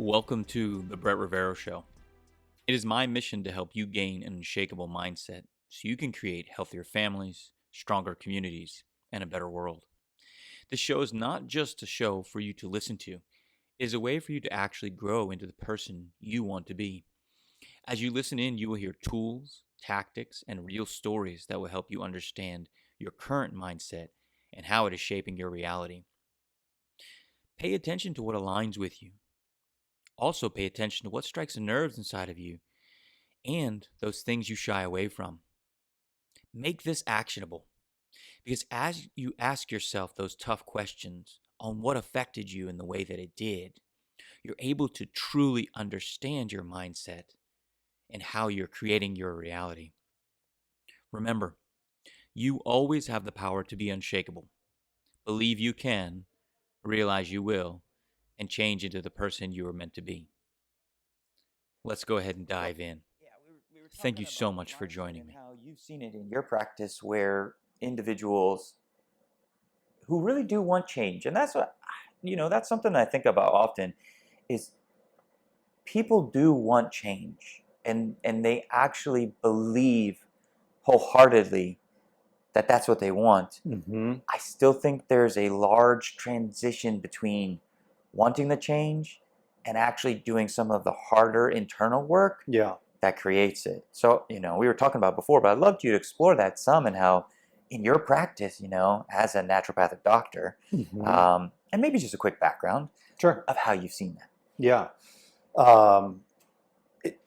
Welcome to the Brett Rivero Show. It is my mission to help you gain an unshakable mindset so you can create healthier families, stronger communities, and a better world. This show is not just a show for you to listen to, it is a way for you to actually grow into the person you want to be. As you listen in, you will hear tools, tactics, and real stories that will help you understand your current mindset and how it is shaping your reality. Pay attention to what aligns with you. Also, pay attention to what strikes the nerves inside of you and those things you shy away from. Make this actionable because as you ask yourself those tough questions on what affected you in the way that it did, you're able to truly understand your mindset and how you're creating your reality. Remember, you always have the power to be unshakable. Believe you can, realize you will, and change into the person you were meant to be. Let's go ahead and dive in. Thank you so much for joining me. How you've seen it in your practice where individuals who really do want change, and that's what, that's something I think about often, is people do want change and they actually believe wholeheartedly that that's what they want. Mm-hmm. I still think there's a large transition between wanting the change and actually doing some of the harder internal work that creates it. So, we were talking about before, but I'd love you to explore that some and how in your practice, as a naturopathic doctor, and maybe just a quick background of how you've seen that. Yeah.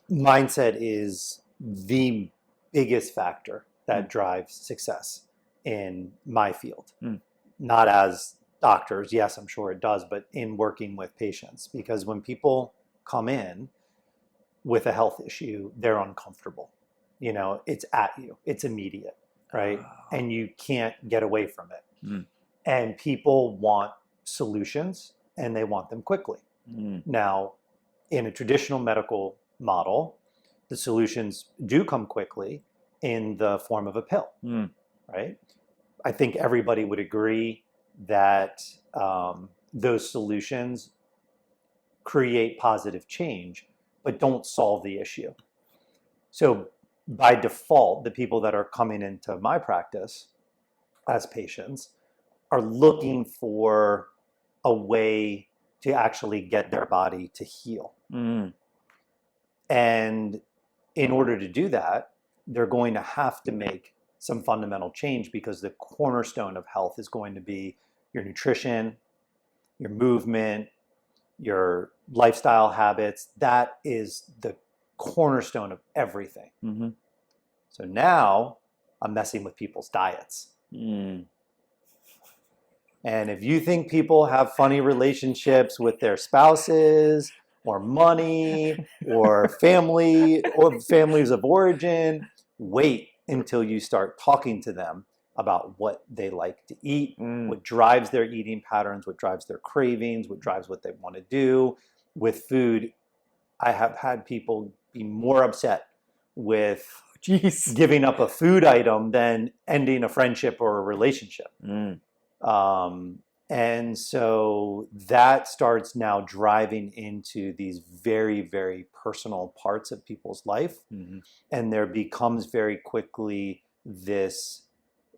Mindset is the biggest factor that drives success in my field. Not as doctors, yes, I'm sure it does, but in working with patients. Because when people come in with a health issue, they're uncomfortable. It's at you, it's immediate, right? And you can't get away from it. And people want solutions and they want them quickly. Now, in a traditional medical model, the solutions do come quickly in the form of a pill, right? I think everybody would agree that those solutions create positive change, but don't solve the issue. So by default, the people that are coming into my practice as patients are looking for a way to actually get their body to heal. And in order to do that, they're going to have to make some fundamental change because the cornerstone of health is going to be your nutrition, your movement, your lifestyle habits. That is the cornerstone of everything. So now I'm messing with people's diets. And if you think people have funny relationships with their spouses or money or family or families of origin, wait until you start talking to them about what they like to eat, what drives their eating patterns, what drives their cravings, what drives what they want to do with food. I have had people be more upset with giving up a food item than ending a friendship or a relationship. And so that starts now driving into these very, very personal parts of people's life. And there becomes very quickly this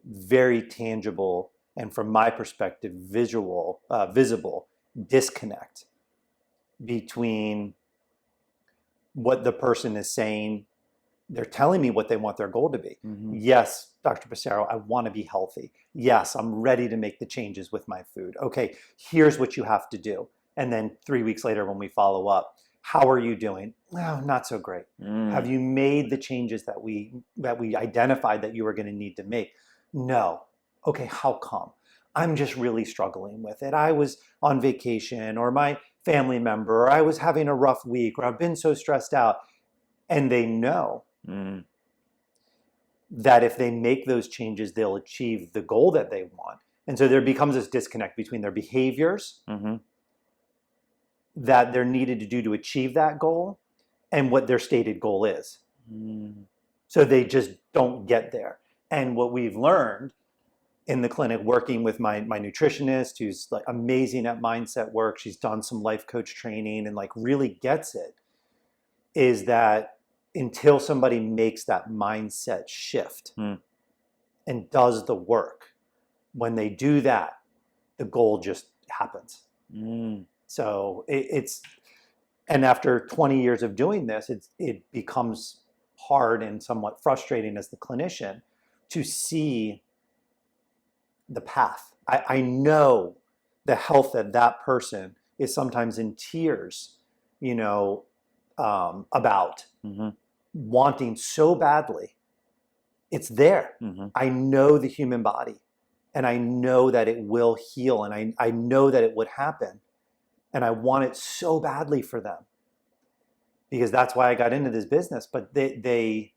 very tangible and, from my perspective, visible disconnect between what the person is saying. They're telling me what they want their goal to be. Yes, Dr. Passero, I want to be healthy. Yes, I'm ready to make the changes with my food. Okay, here's what you have to do. And then 3 weeks later when we follow up, how are you doing? Oh, not so great. Have you made the changes that we identified that you were going to need to make? No. Okay, how come? I'm just really struggling with it. I was on vacation, or my family member, or I was having a rough week, or I've been so stressed out. And they know that if they make those changes, they'll achieve the goal that they want. And so there becomes this disconnect between their behaviors that they're needed to do to achieve that goal and what their stated goal is. So they just don't get there. And what we've learned in the clinic working with my nutritionist, who's like amazing at mindset work. She's done some life coach training and like really gets it, is that until somebody makes that mindset shift and does the work, when they do that, the goal just happens. So and after 20 years of doing this, it becomes hard and somewhat frustrating as the clinician to see the path. I know the health that that person is sometimes in tears, about wanting so badly. It's there. I know the human body, and I know that it will heal, and I know that it would happen, and I want it so badly for them, because that's why I got into this business. But they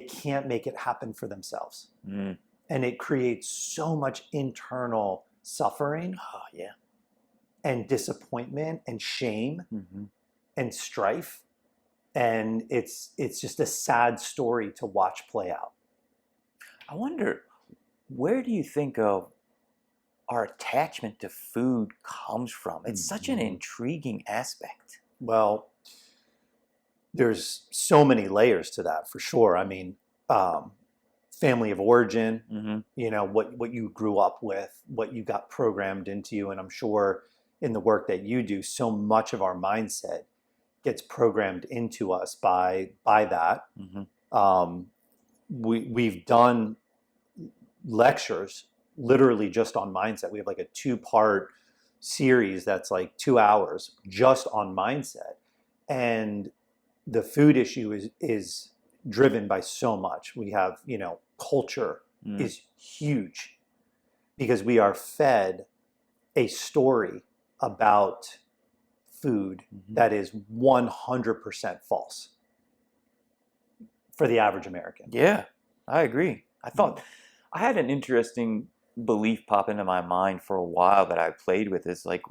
can't make it happen for themselves. And it creates so much internal suffering and disappointment and shame and strife. And it's just a sad story to watch play out. I wonder, where do you think of our attachment to food comes from? It's such an intriguing aspect. Well, there's so many layers to that, for sure. I mean, family of origin, what you grew up with, what you got programmed into you. And I'm sure in the work that you do, so much of our mindset gets programmed into us by that. We've done lectures literally just on mindset. We have like a 2-part series that's like 2 hours just on mindset. And the food issue is driven by so much. We have, culture is huge, because we are fed a story about food that is 100% false for the average American. Yeah, I agree. I had an interesting belief pop into my mind for a while that I played with. Is like,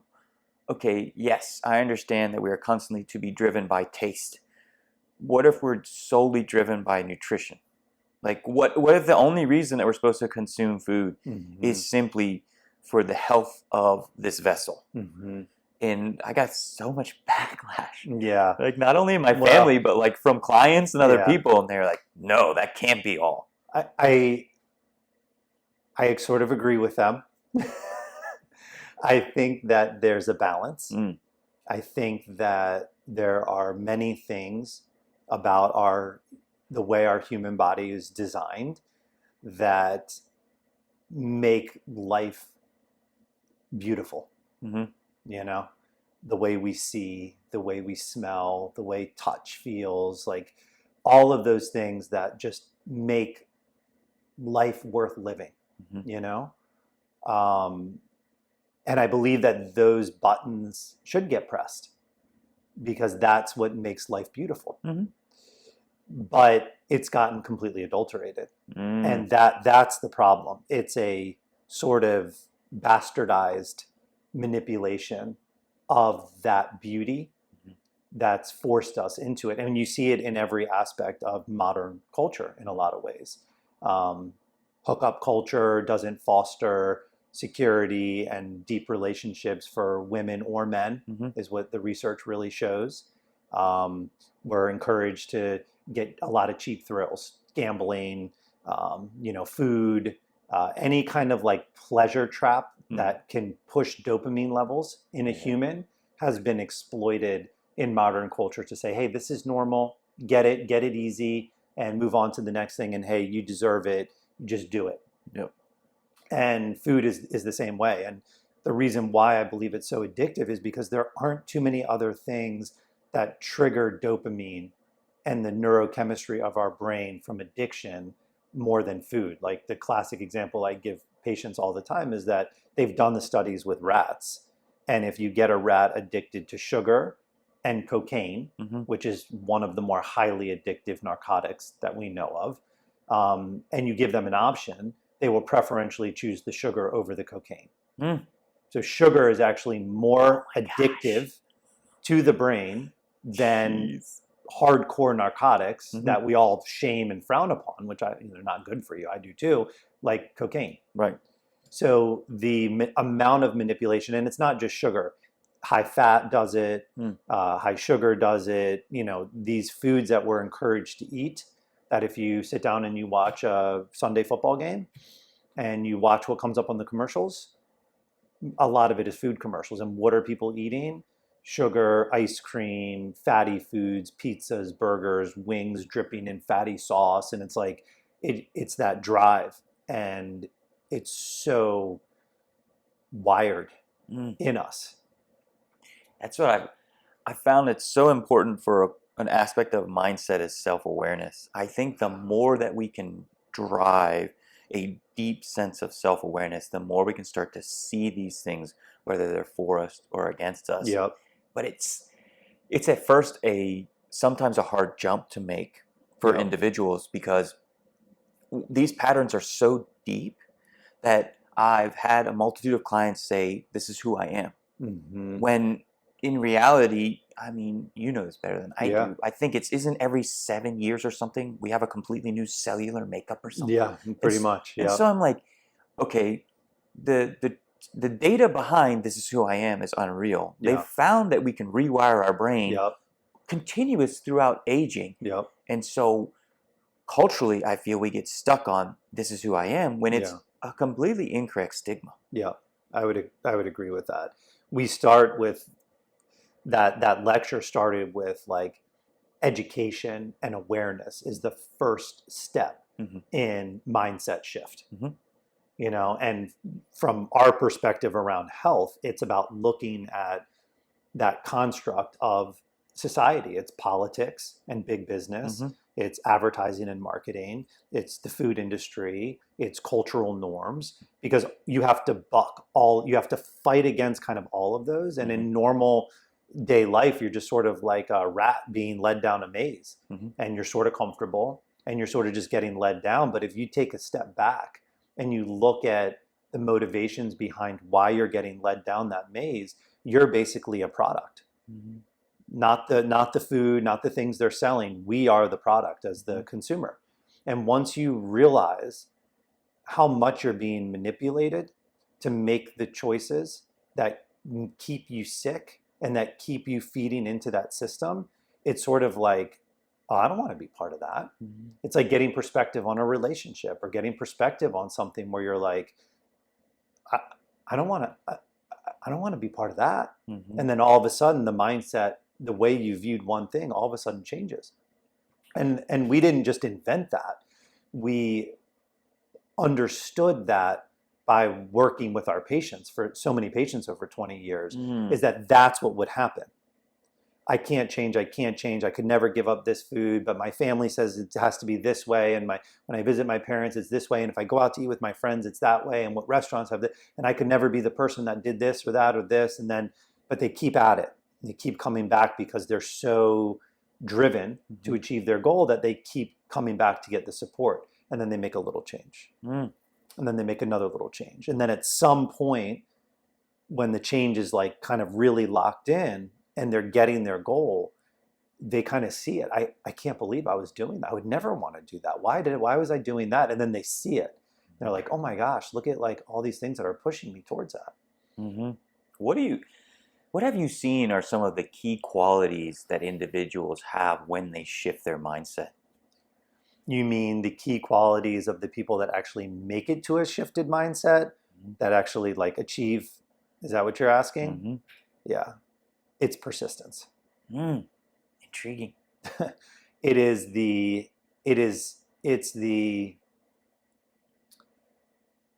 okay, yes, I understand that we are constantly to be driven by taste. What if we're solely driven by nutrition? Like, what if the only reason that we're supposed to consume food is simply for the health of this vessel? And I got so much backlash. Yeah. Like, not only in my family, but like from clients and other people. And they're like, no, that can't be all. I sort of agree with them. I think that there's a balance. I think that there are many things about the way our human body is designed that make life beautiful. The way we see, the way we smell, the way touch feels, like all of those things that just make life worth living, and I believe that those buttons should get pressed, because that's what makes life beautiful. But it's gotten completely adulterated. And that's the problem. It's a sort of bastardized manipulation of that beauty that's forced us into it. And you see it in every aspect of modern culture in a lot of ways. Hookup culture doesn't foster security and deep relationships for women or men, is what the research really shows. We're encouraged to get a lot of cheap thrills, gambling, food, any kind of like pleasure trap that can push dopamine levels in a human has been exploited in modern culture to say, hey, this is normal, get it easy, and move on to the next thing. And hey, you deserve it, just do it. And food is the same way. And the reason why I believe it's so addictive is because there aren't too many other things that trigger dopamine and the neurochemistry of our brain from addiction more than food. Like the classic example I give patients all the time is that they've done the studies with rats. And if you get a rat addicted to sugar and cocaine, which is one of the more highly addictive narcotics that we know of, and you give them an option, they will preferentially choose the sugar over the cocaine. So sugar is actually more addictive to the brain than hardcore narcotics that we all shame and frown upon, which they're not good for you. I do too, like cocaine. Right. So the amount of manipulation, and it's not just sugar. High fat does it. High sugar does it. These foods that we're encouraged to eat, that if you sit down and you watch a Sunday football game and you watch what comes up on the commercials, a lot of it is food commercials. And what are people eating? Sugar, ice cream, fatty foods, pizzas, burgers, wings dripping in fatty sauce. And it's like, it's that drive. And it's so wired in us. That's what I found. It's so important for an aspect of mindset is self-awareness. I think the more that we can drive a deep sense of self-awareness, the more we can start to see these things, whether they're for us or against us. Yep. But it's at first sometimes a hard jump to make for individuals, because these patterns are so deep that I've had a multitude of clients say, this is who I am. When in reality, I mean, you know this better than I do. I think isn't every 7 years or something, we have a completely new cellular makeup or something. Yeah, pretty much. And so I'm like, okay, the data behind this is who I am is unreal. They've found that we can rewire our brain continuous throughout aging. And so culturally, I feel we get stuck on this is who I am when it's a completely incorrect stigma. Yeah, I would agree with that. We start with that lecture started with like education and awareness is the first step in mindset shift. And from our perspective around health, it's about looking at that construct of society. It's politics and big business. It's advertising and marketing. It's the food industry. It's cultural norms, because you have to you have to fight against kind of all of those. And in normal day life, you're just sort of like a rat being led down a maze, and you're sort of comfortable and you're sort of just getting led down. But if you take a step back and you look at the motivations behind why you're getting led down that maze, you're basically a product. Not the food, not the things they're selling. We are the product as the consumer. And once you realize how much you're being manipulated to make the choices that keep you sick and that keep you feeding into that system, it's sort of like, oh, I don't want to be part of that. It's like getting perspective on a relationship or getting perspective on something where you're like, I don't want to be part of that. And then all of a sudden the mindset, the way you viewed one thing, all of a sudden changes. And we didn't just invent that. We understood that by working with our patients for so many patients over 20 years, is that that's what would happen. I can't change. I could never give up this food, but my family says it has to be this way. And when I visit my parents, it's this way. And if I go out to eat with my friends, it's that way. And what restaurants have this, and I could never be the person that did this or that or this. And then, but they keep at it. They keep coming back because they're so driven to achieve their goal that they keep coming back to get the support. And then they make a little change. And then they make another little change. And then at some point, when the change is like kind of really locked in and they're getting their goal, they kind of see it. I can't believe I was doing that. I would never want to do that. Why was I doing that? And then they see it. They're like, oh my gosh, look at like all these things that are pushing me towards that. What have you seen are some of the key qualities that individuals have when they shift their mindset? You mean the key qualities of the people that actually make it to a shifted mindset, that actually like achieve? Is that what you're asking? Yeah. It's persistence. Intriguing. It's the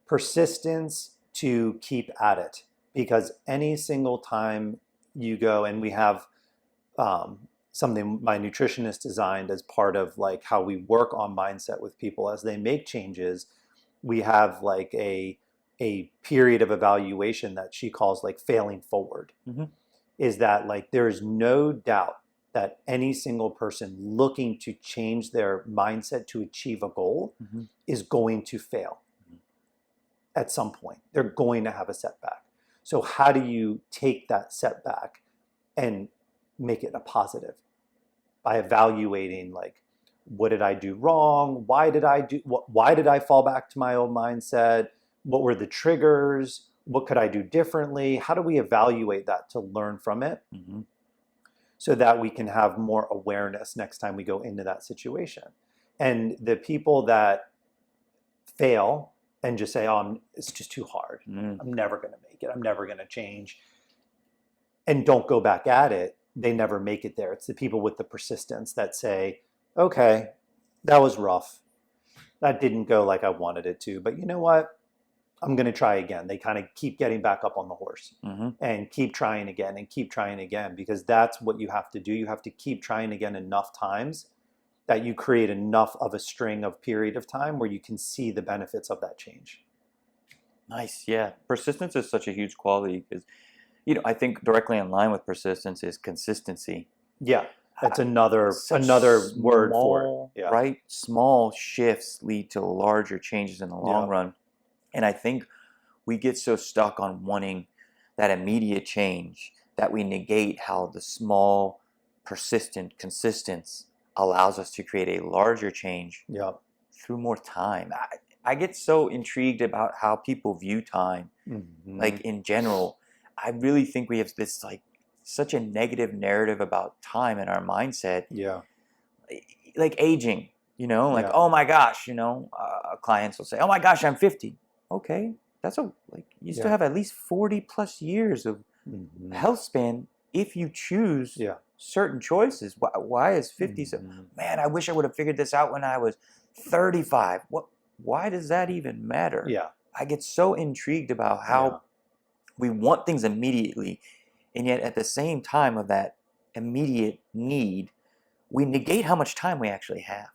persistence to keep at it, because any single time you go, and we have something my nutritionist designed as part of like how we work on mindset with people as they make changes. We have like a period of evaluation that she calls like failing forward. Is that like there is no doubt that any single person looking to change their mindset to achieve a goal is going to fail at some point. They're going to have a setback. So how do you take that setback and make it a positive? by evaluating, like, what did I do wrong? Why did I fall back to my old mindset? What were the triggers? What could I do differently? How do we evaluate that to learn from it, so that we can have more awareness next time we go into that situation? And the people that fail and just say, oh, it's just too hard. I'm never going to make it. I'm never going to change. And don't go back at it. They never make it there. It's the people with the persistence that say, okay, that was rough. That didn't go like I wanted it to. But you know what? I'm going to try again. They kind of keep getting back up on the horse and keep trying again and keep trying again, because that's what you have to do. You have to keep trying again enough times that you create enough of a string of period of time where you can see the benefits of that change. Nice. Yeah. Persistence is such a huge quality because, I think directly in line with persistence is consistency. Yeah. That's another word for it. Yeah. Right? Small shifts lead to larger changes in the long run. And I think we get so stuck on wanting that immediate change that we negate how the small, persistent, consistence allows us to create a larger change through more time. I get so intrigued about how people view time, like in general. I really think we have this like such a negative narrative about time in our mindset. Yeah. Like aging, oh my gosh, clients will say, oh my gosh, I'm 50. Okay, that's you still have at least 40 plus years of health span if you choose certain choices. Why is 50 so? Man, I wish I would have figured this out when I was 35. Why does that even matter? Yeah. I get so intrigued about how we want things immediately, and yet at the same time of that immediate need, we negate how much time we actually have.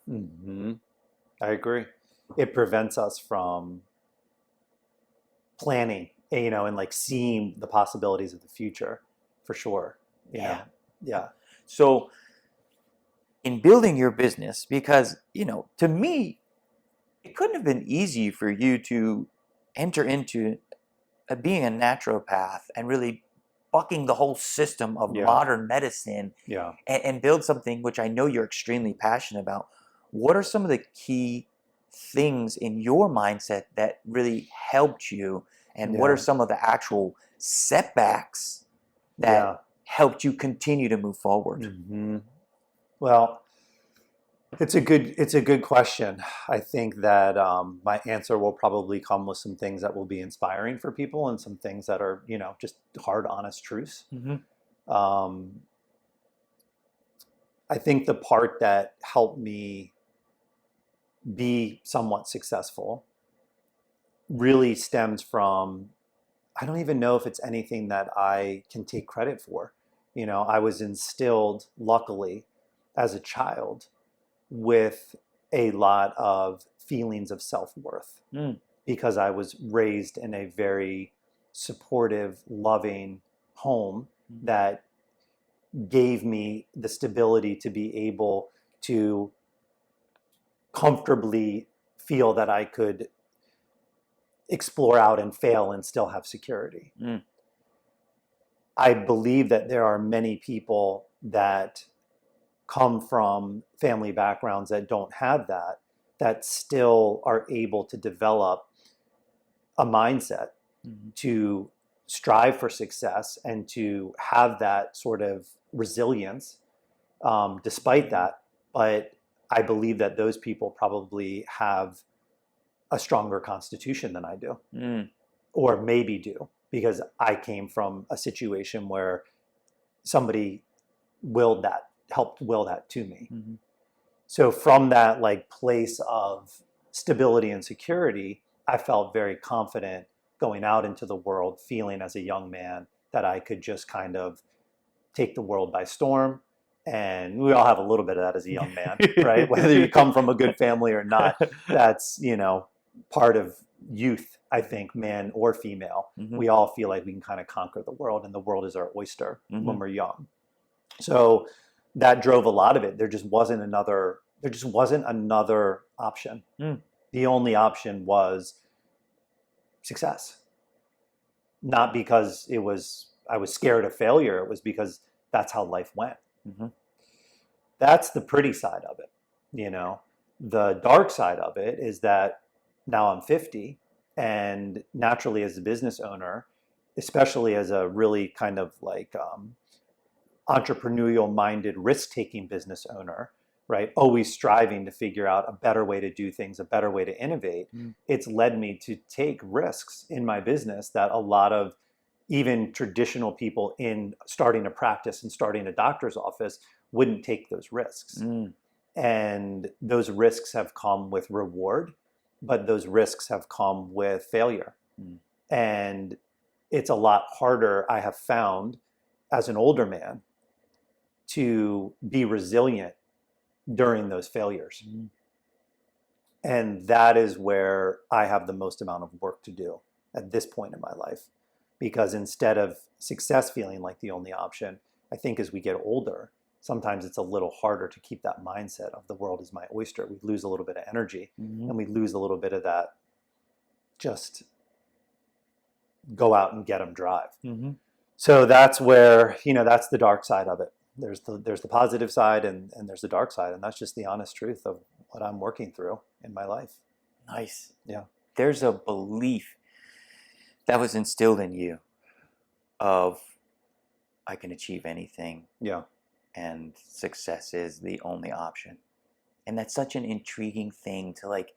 I agree. It prevents us from planning, and like seeing the possibilities of the future, for sure. Yeah. So in building your business, because, to me, it couldn't have been easy for you to enter into being a naturopath and really bucking the whole system of modern medicine and build something which I know you're extremely passionate about. What are some of the key things in your mindset that really helped you, and what are some of the actual setbacks that helped you continue to move forward? Well, it's a good question. I think that my answer will probably come with some things that will be inspiring for people and some things that are, just hard, honest truths. I think the part that helped me be somewhat successful really stems from, I don't even know if it's anything that I can take credit for. I was instilled, luckily, as a child with a lot of feelings of self-worth because I was raised in a very supportive, loving home that gave me the stability to be able to comfortably feel that I could explore out and fail and still have security. I believe that there are many people that come from family backgrounds that don't have that still are able to develop a mindset to strive for success and to have that sort of resilience despite that. But I believe that those people probably have a stronger constitution than I do, or maybe do, because I came from a situation where somebody helped will that to me. So from that place of stability and security, I felt very confident going out into the world, feeling as a young man that I could just kind of take the world by storm. And we all have a little bit of that as a young man, right? Whether you come from a good family or not, that's, part of youth, I think, man or female. We all feel like we can kind of conquer the world, and the world is our oyster when we're young. So that drove a lot of it. There just wasn't another option. The only option was success. Not because I was scared of failure. It was because that's how life went. that's the pretty side of it. You know, the dark side of it is that now I'm 50, and naturally as a business owner, especially as a really kind of like entrepreneurial minded, risk-taking business owner, right? Always striving to figure out a better way to do things, a better way to innovate. It's led me to take risks in my business that a lot of even traditional people in starting a practice and starting a doctor's office wouldn't take those risks. And those risks have come with reward, but those risks have come with failure. And it's a lot harder, I have found, as an older man, to be resilient during those failures. And that is where I have the most amount of work to do at this point in my life. Because instead of success feeling like the only option, I think as we get older, sometimes it's a little harder to keep that mindset of the world is my oyster. We lose a little bit of energy, and we lose a little bit of that just go out and get them drive. So that's where, that's the dark side of it. There's the positive side and there's the dark side. And that's just the honest truth of what I'm working through in my life. Nice. Yeah. There's a belief that was instilled in you of I can achieve anything. Yeah. And success is the only option. And that's such an intriguing thing to like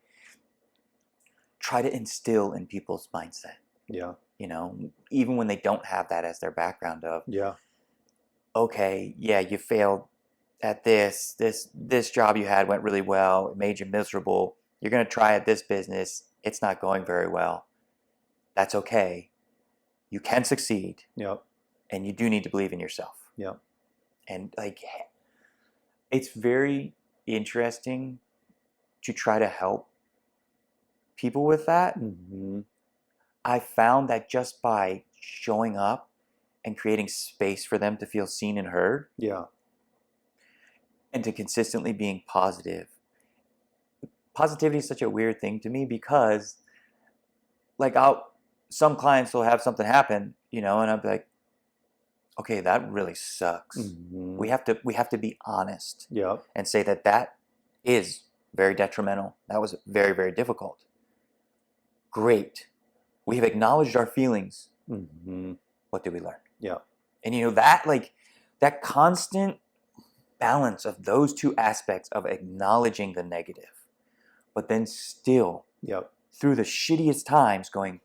try to instill in people's mindset. Yeah. Even when they don't have that as their background of, yeah, okay, yeah, you failed at this job you had went really well. It made you miserable. You're going to try at this business. It's not going very well. That's okay. You can succeed. Yep. And you do need to believe in yourself. Yep. And like, it's very interesting to try to help people with that. I found that just by showing up and creating space for them to feel seen and heard. Yeah. And to consistently being positive. Positivity is such a weird thing to me because like some clients will have something happen, and I'll be like, okay, that really sucks. We have to be honest. Yep. And say that is very detrimental. That was very, very difficult. Great. We have acknowledged our feelings. What did we learn? Yeah. And that constant balance of those two aspects of acknowledging the negative, but then still through the shittiest times going,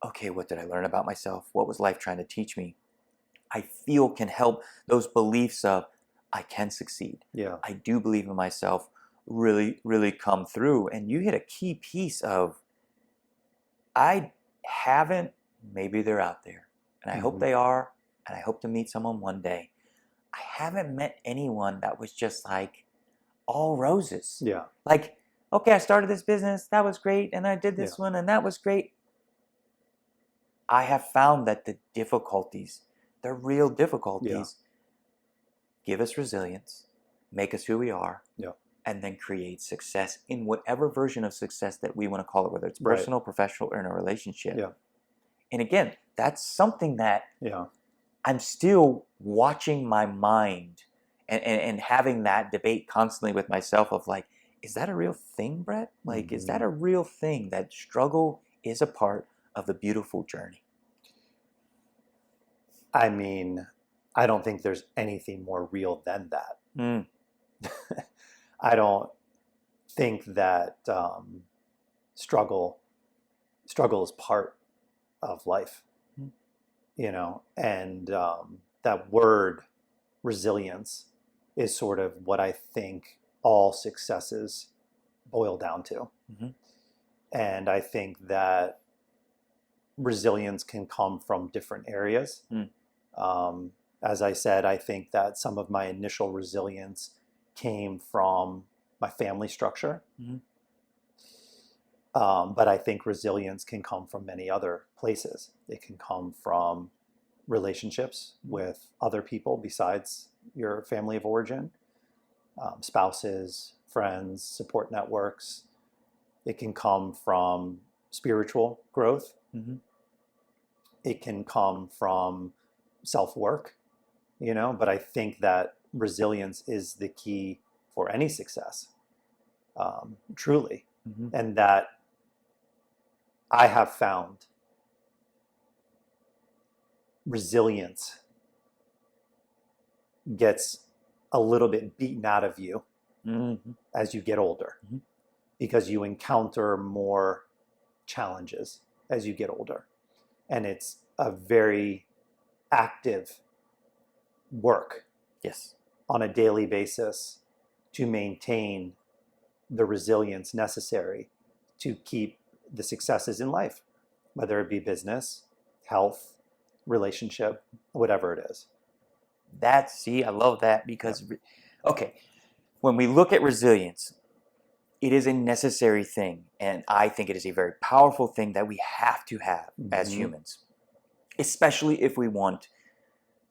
okay, what did I learn about myself? What was life trying to teach me? I feel can help those beliefs of I can succeed. Yeah. I do believe in myself really, really come through. And you hit a key piece of I haven't, maybe they're out there. And I hope they are. And I hope to meet someone one day. I haven't met anyone that was just like all roses. Yeah. Like, okay, I started this business. That was great. And I did this one and that was great. I have found that the difficulties, the real difficulties, give us resilience, make us who we are, and then create success in whatever version of success that we want to call it, whether it's personal, professional, or in a relationship. Yeah. And again, that's something that I'm still watching my mind and having that debate constantly with myself of like, is that a real thing, Brett? Like, is that a real thing that struggle is a part of the beautiful journey? I mean, I don't think there's anything more real than that. I don't think that struggle is part of life, and that word resilience is sort of what I think all successes boil down to. And I think that resilience can come from different areas. As I said, I think that some of my initial resilience came from my family structure. But I think resilience can come from many other places. It can come from relationships with other people besides your family of origin, spouses, friends, support networks. It can come from spiritual growth. It can come from self-work, but I think that resilience is the key for any success, truly. Mm-hmm. And that I have found resilience gets a little bit beaten out of you Mm-hmm. as you get older, Mm-hmm. because you encounter more challenges as you get older. And it's a very active work Yes. on a daily basis to maintain the resilience necessary to keep the successes in life, whether it be business, health, relationship, whatever it is. I love that because, okay, when we look at resilience, it is a necessary thing. And I think it is a very powerful thing that we have to have as humans, especially if we want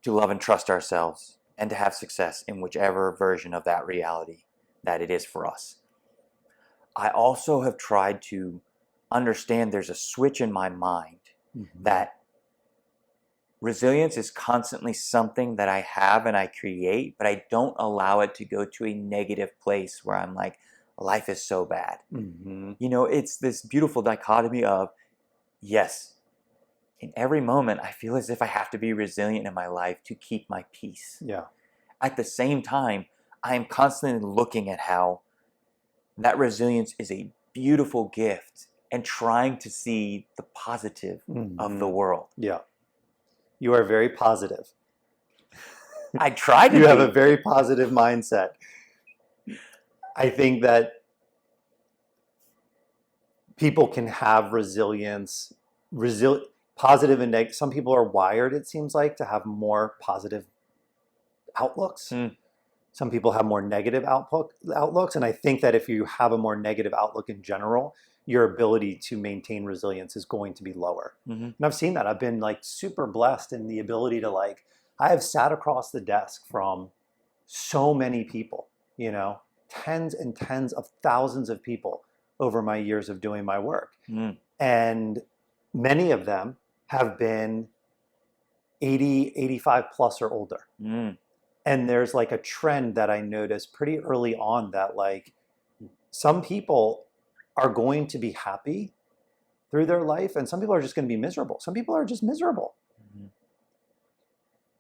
to love and trust ourselves and to have success in whichever version of that reality that it is for us. I also have tried to understand there's a switch in my mind that resilience is constantly something that I have and I create, but I don't allow it to go to a negative place where I'm like, life is so bad. Mm-hmm. You know, it's this beautiful dichotomy of, yes, in every moment, I feel as if I have to be resilient in my life to keep my peace. Yeah. At the same time, I am constantly looking at how that resilience is a beautiful gift and trying to see the positive of the world. Yeah. You are very positive. I try to You be. have a very positive mindset. I think that people can have resilience, positive and negative. Some people are wired, it seems like, to have more positive outlooks. Some people have more negative outlooks. And I think that if you have a more negative outlook in general, your ability to maintain resilience is going to be lower. And I've seen that. I've been like super blessed in the ability to I have sat across the desk from so many people, tens and tens of thousands of people over my years of doing my work. And many of them have been 80, 85 plus or older. And there's a trend that I noticed pretty early on that some people are going to be happy through their life and some people are just going to be miserable. Some people are just miserable.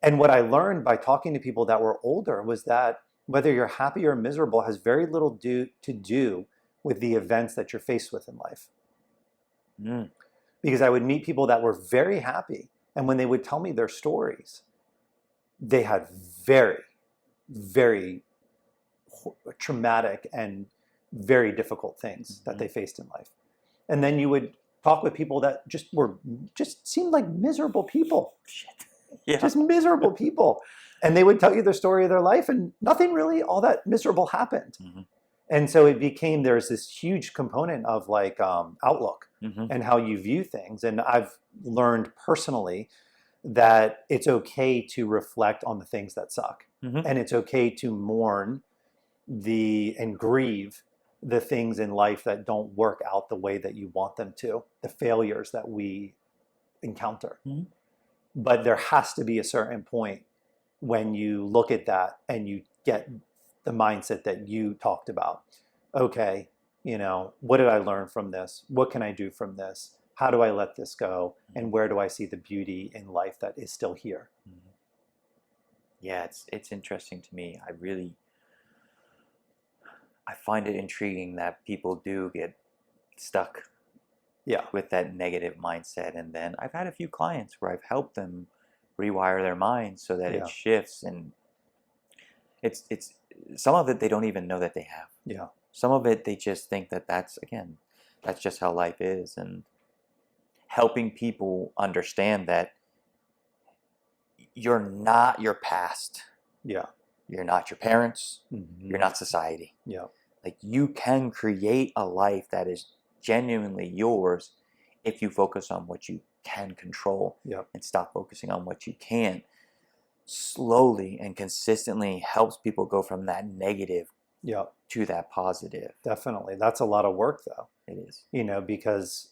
And what I learned by talking to people that were older was that whether you're happy or miserable has very little to do with the events that you're faced with in life. Because I would meet people that were very happy, and when they would tell me their stories, they had very, very traumatic and very difficult things that they faced in life. And then you would talk with people that just seemed like miserable people. Just miserable people. And they would tell you the story of their life and nothing really all that miserable happened. And so it became, there's this huge component of outlook and how you view things. And I've learned personally that it's okay to reflect on the things that suck. And it's okay to mourn and grieve the things in life that don't work out the way that you want them to, the failures that we encounter. But there has to be a certain point when you look at that and you get the mindset that you talked about. Okay, what did I learn from this? What can I do from this? How do I let this go? And where do I see the beauty in life that is still here? Yeah, it's interesting to me. I find it intriguing that people do get stuck with that negative mindset. And then I've had a few clients where I've helped them rewire their minds so that it shifts. And it's some of it they don't even know that they have. Some of it they just think that's just how life is. And helping people understand that you're not your past. You're not your parents. You're not society. You can create a life that is genuinely yours if you focus on what you can control and stop focusing on what you can't. Slowly and consistently helps people go from that negative to that positive. Definitely. That's a lot of work though. It is. Because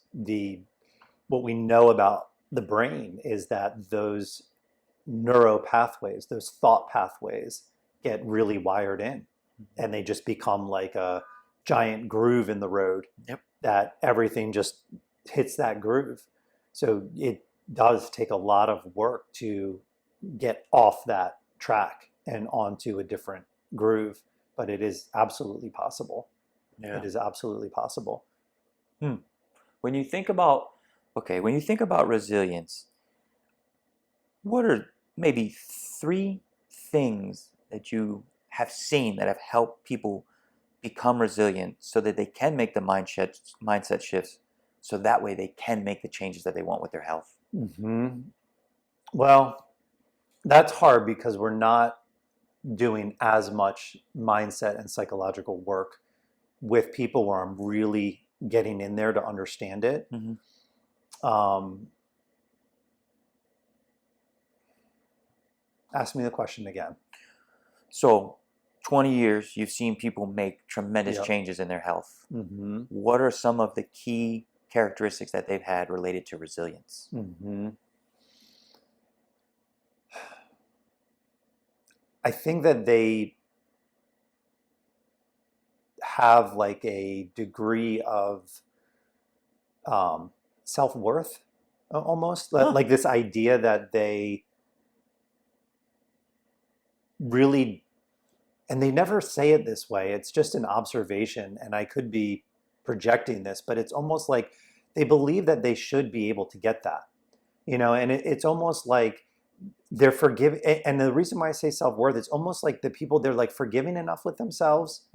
what we know about the brain is that those neuro pathways, those thought pathways get really wired in, and they just become like a giant groove in the road. Yep. That everything just hits that groove. So it does take a lot of work to get off that track and onto a different groove, but it is absolutely possible. Yeah. It is absolutely possible. When you think about resilience, what are maybe 3 things that you have seen that have helped people become resilient so that they can make the mindset shifts, so that way they can make the changes that they want with their health? Mm-hmm. Well, that's hard because we're not doing as much mindset and psychological work with people where I'm really getting in there to understand it. Ask me the question again. So 20 years, you've seen people make tremendous Yep. changes in their health. Mm-hmm. What are some of the key characteristics that they've had related to resilience? Mm-hmm. I think that they have like a degree of self-worth, almost. Like this idea that they really, and they never say it this way, it's just an observation, and I could be projecting this, but it's almost like they believe that they should be able to get that, and it's almost like they're forgiving. And the reason why I say self-worth, it's almost like the people, they're like forgiving enough with themselves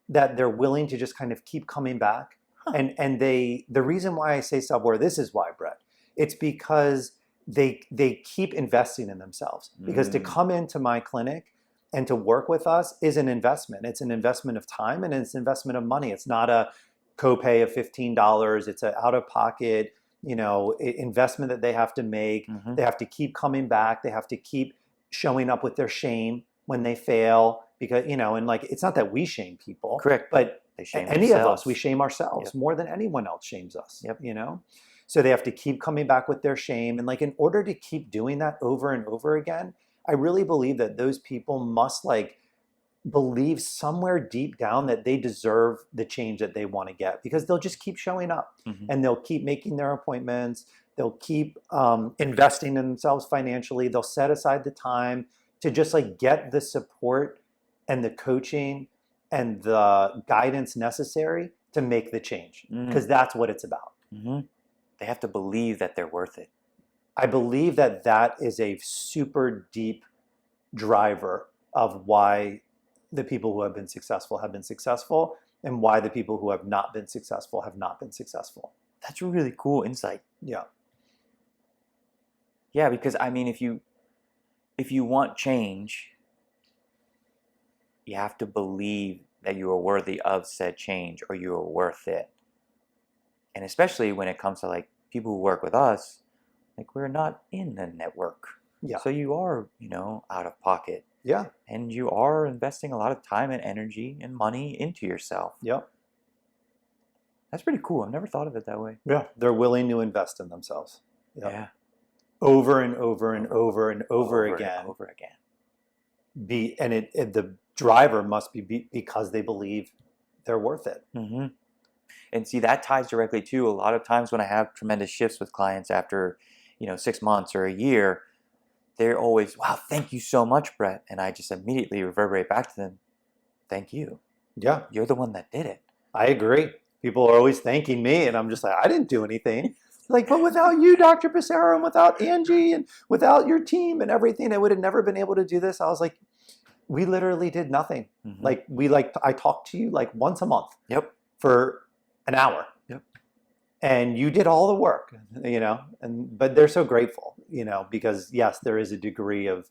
that they're willing to just kind of keep coming back. And the reason why I say self-worth, this is why, Brett, it's because they keep investing in themselves. Because to come into my clinic and to work with us is an investment. It's an investment of time, and it's an investment of money. It's not a copay of $15. It's an out-of-pocket, investment that they have to make. They have to keep coming back. They have to keep showing up with their shame when they fail, because, and like, it's not that we shame people. Correct. But they shame any themselves. of us, we shame ourselves more than anyone else shames us. Yep. So they have to keep coming back with their shame. And like, in order to keep doing that over and over again, I really believe that those people must like believe somewhere deep down that they deserve the change that they want to get, because they'll just keep showing up and they'll keep making their appointments. They'll keep investing in themselves financially. They'll set aside the time to just like get the support and the coaching and the guidance necessary to make the change, because that's what it's about. They have to believe that they're worth it. I believe that that is a super deep driver of why the people who have been successful, and why the people who have not been successful have not been successful. That's a really cool insight. Yeah. Yeah, because I mean, if you want change, you have to believe that you are worthy of said change, or you are worth it. And especially when it comes to like people who work with us, like, we're not in the network. Yeah. So you are, out of pocket. Yeah. And you are investing a lot of time and energy and money into yourself. Yeah. That's pretty cool. I've never thought of it that way. Yeah. They're willing to invest in themselves. Yep. Yeah. Over and over and over and over again. And over again. The driver must be because they believe they're worth it. And see, that ties directly to a lot of times when I have tremendous shifts with clients after, 6 months or a year, they're always, wow, thank you so much, Brett. And I just immediately reverberate back to them, thank you. Yeah. You're the one that did it. I agree. People are always thanking me, and I'm just like, I didn't do anything. Like, but without you, Dr. Passero, and without Angie, and without your team and everything, I would have never been able to do this. I was like, we literally did nothing. Like, I talked to you like once a month. Yep. For an hour. Yep. And you did all the work, but they're so grateful, because yes, there is a degree of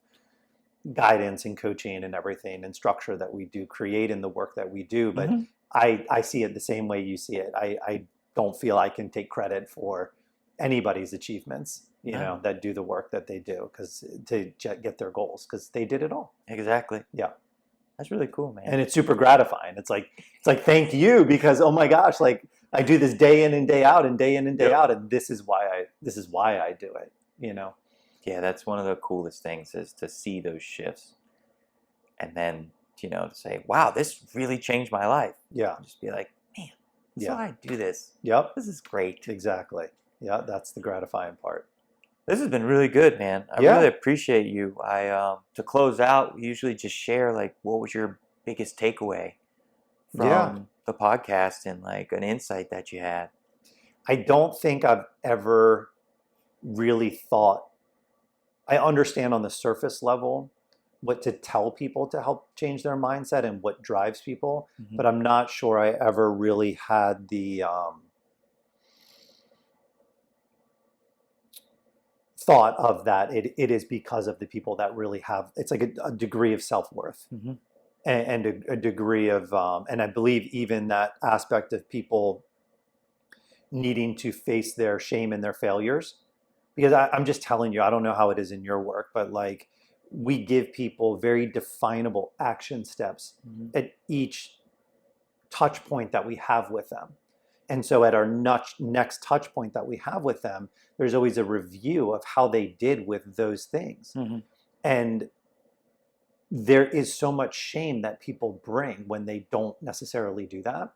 guidance and coaching and everything and structure that we do create in the work that we do. But I see it the same way you see it. I don't feel I can take credit for anybody's achievements, that do the work that they do, because to get their goals, because they did it all. Exactly. Yeah. That's really cool, man. And it's super gratifying. It's like thank you, because oh my gosh, like I do this day in and day out and day in and day out, and this is why I do it. Yeah, that's one of the coolest things, is to see those shifts. and then, to say, wow, this really changed my life. Yeah. Just be like, man, that's Yeah. why I do this. Yep. This is great. Exactly. Yeah, that's the gratifying part. This has been really good, man. I Yeah. really appreciate you. To close out, we usually just share like what was your biggest takeaway from the podcast and like an insight that you had. I don't think I've ever really thought. I understand on the surface level what to tell people to help change their mindset and what drives people, but I'm not sure I ever really had the thought of that. It is because of the people that really have, it's like a degree of self-worth and a degree of, and I believe even that aspect of people needing to face their shame and their failures. Because I'm just telling you, I don't know how it is in your work, but like we give people very definable action steps at each touch point that we have with them. And so at our next touch point that we have with them, there's always a review of how they did with those things. And there is so much shame that people bring when they don't necessarily do that.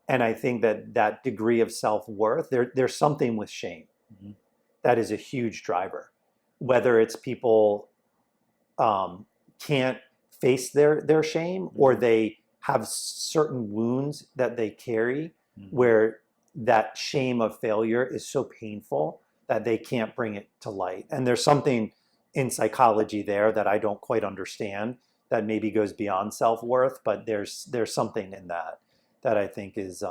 And I think that degree of self-worth, there's something with shame that is a huge driver. Whether it's people can't face their shame or they have certain wounds that they carry where that shame of failure is so painful that they can't bring it to light. And there's something in psychology there that I don't quite understand that maybe goes beyond self-worth, but there's something in that I think is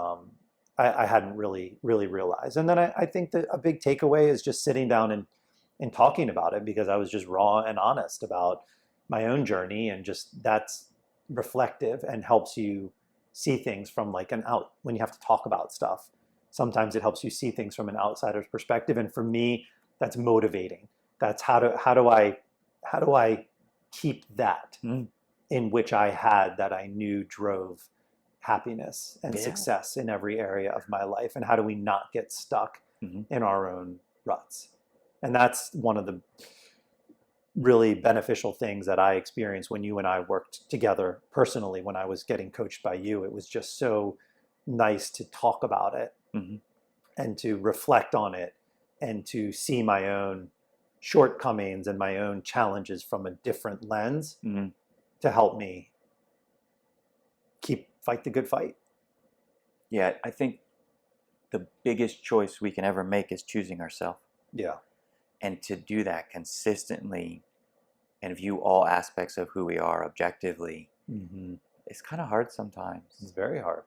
I hadn't really realized. And then I think that a big takeaway is just sitting down and talking about it, because I was just raw and honest about my own journey, and just that's reflective and helps you see things from like when you have to talk about stuff. Sometimes it helps you see things from an outsider's perspective. And for me, that's motivating. That's how do I keep that in which I had that I knew drove happiness and success in every area of my life, and how do we not get stuck in our own ruts? And that's one of the really beneficial things that I experienced when you and I worked together personally. When I was getting coached by you, it was just so nice to talk about it and to reflect on it and to see my own shortcomings and my own challenges from a different lens to help me fight the good fight. Yeah, I think the biggest choice we can ever make is choosing ourselves. Yeah. And to do that consistently and view all aspects of who we are objectively, it's kind of hard sometimes. It's very hard.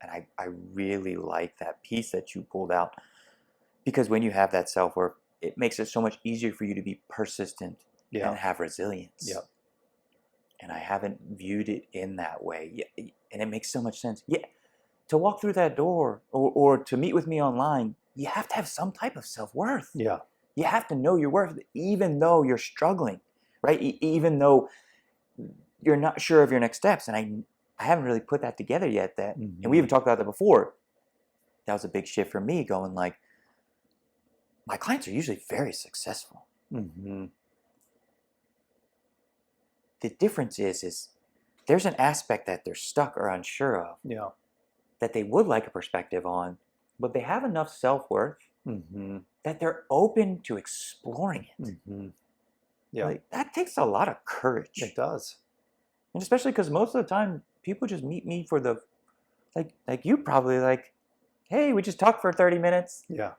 And I really like that piece that you pulled out, because when you have that self-worth, it makes it so much easier for you to be persistent and have resilience. Yeah. And I haven't viewed it in that way. And it makes so much sense. Yeah, to walk through that door or to meet with me online, you have to have some type of self-worth. Yeah. You have to know your worth, even though you're struggling, right? Even though you're not sure of your next steps. And I haven't really put that together yet. And we even talked about that before. That was a big shift for me, going like, my clients are usually very successful. The difference is there's an aspect that they're stuck or unsure of that they would like a perspective on, but they have enough self-worth that they're open to exploring it. Like, that takes a lot of courage. It does. And especially because most of the time people just meet me for the, like you probably like, hey, we just talked for 30 minutes. Yeah.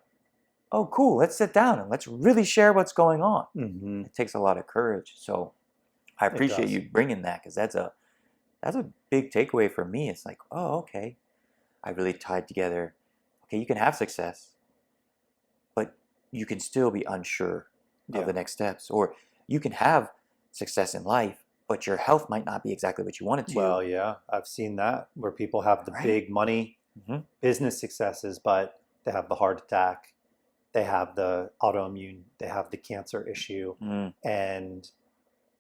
Oh, cool. Let's sit down and let's really share what's going on. It takes a lot of courage. So I appreciate you bringing that, because that's a big takeaway for me. It's like, oh, okay. I really tied together. Okay, you can have success, but you can still be unsure of the next steps. Or you can have success in life, but your health might not be exactly what you want it to. Well, yeah, I've seen that where people have the big money business successes, but they have the heart attack, they have the autoimmune, they have the cancer issue, and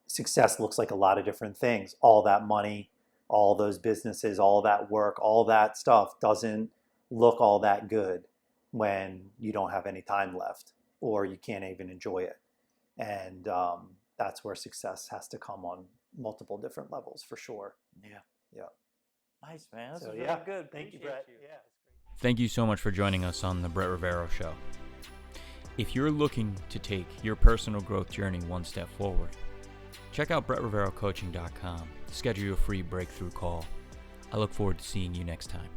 success looks like a lot of different things. All that money, all those businesses, all that work, all that stuff doesn't look all that good when you don't have any time left or you can't even enjoy it. And that's where success has to come multiple different levels for sure. Yeah. Yeah. Nice, man. This So, is really yeah, good. thank you, Appreciate Brett. you. Yeah, it's great. Thank you so much for joining us on the Brett Rivero Show. If you're looking to take your personal growth journey one step forward, check out BrettRiveroCoaching.com to schedule your free breakthrough call. I look forward to seeing you next time.